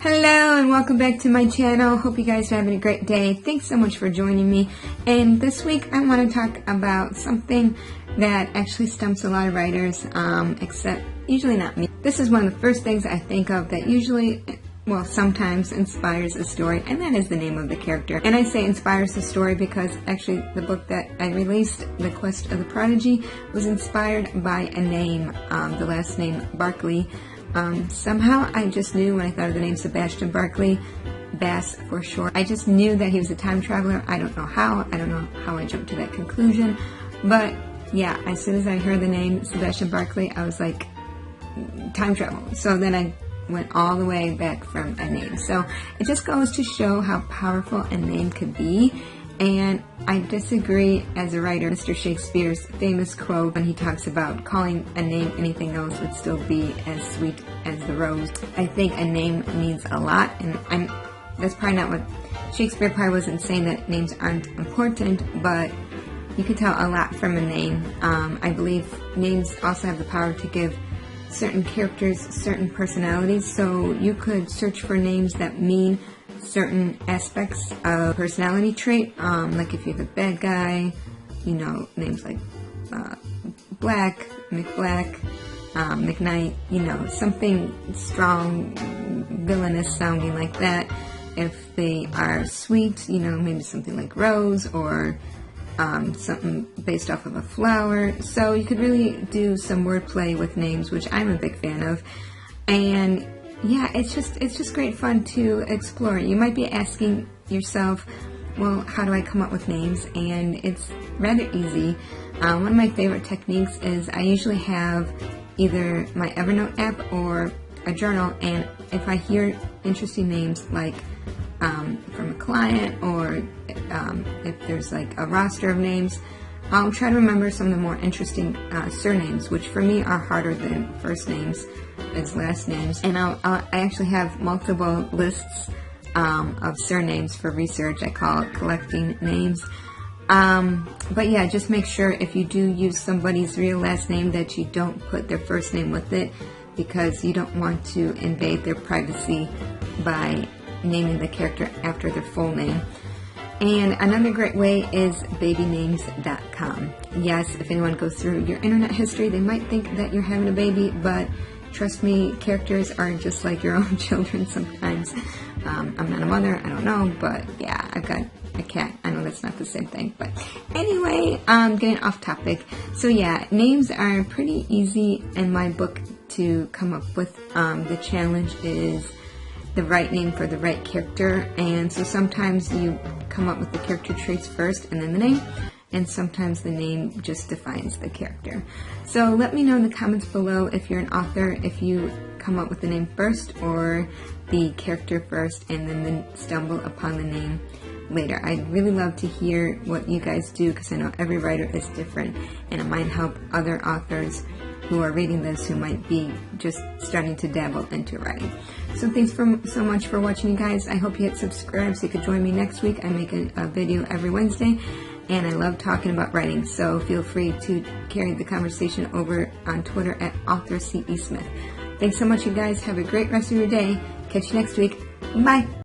Hello and welcome back to my channel. Hope you guys are having a great day. Thanks so much for joining me. And this week I want to talk about something that actually stumps a lot of writers, except usually not me. This is one of the first things I think of that usually, well, sometimes inspires a story, and that is the name of the character. And I say inspires the story because actually the book that I released, The Quest of the Prodigy, was inspired by a name, the last name Barkley. Somehow I just knew when I thought of the name Sebastian Barkley, Bass for short, I just knew that he was a time traveler. I don't know how. I don't know how I jumped to that conclusion. But yeah, as soon as I heard the name Sebastian Barkley, I was like, time travel. So then I went all the way back from a name. So it just goes to show how powerful a name could be. And I disagree as a writer. Mr. Shakespeare's famous quote when he talks about calling a name anything else would still be as sweet as the rose. I think a name means a lot, and that's probably not what Shakespeare probably wasn't saying that names aren't important, but you can tell a lot from a name. I believe names also have the power to give certain characters certain personalities, so you could search for names that mean certain aspects of personality trait, like if you're the bad guy, you know, names like Black, McBlack, McKnight, you know, something strong, villainous sounding like that. If they are sweet, you know, maybe something like Rose, or something based off of a flower. So you could really do some wordplay with names, which I'm a big fan of. And yeah, it's just great fun to explore. You might be asking yourself, well, how do I come up with names? And it's rather easy. One of my favorite techniques is I usually have either my Evernote app or a journal, and if I hear interesting names like from a client, or if there's like a roster of names, I'll try to remember some of the more interesting surnames, which for me are harder than first names as last names. And I actually have multiple lists of surnames for research. I call it collecting names. But yeah, just make sure if you do use somebody's real last name that you don't put their first name with it, because you don't want to invade their privacy by naming the character after their full name. And another great way is babynames.com. Yes, if anyone goes through your internet history, they might think that you're having a baby, but trust me, characters are just like your own children sometimes. I'm not a mother, I don't know, but yeah, I've got a cat. I know that's not the same thing, but anyway, getting off topic. So yeah, names are pretty easy in my book to come up with. The challenge is the right name for the right character, and so sometimes you come up with the character traits first and then the name, and sometimes the name just defines the character. So let me know in the comments below if you're an author, if you come up with the name first or the character first and then stumble upon the name later. I'd really love to hear what you guys do, because I know every writer is different, and it might help other authors who are reading this who might be just starting to dabble into writing. So thanks so much for watching, you guys. I hope you hit subscribe so you could join me next week. I make a video every Wednesday, and I love talking about writing, so feel free to carry the conversation over on Twitter at authorcesmith. Thanks so much, you guys. Have a great rest of your day. Catch you next week. Bye.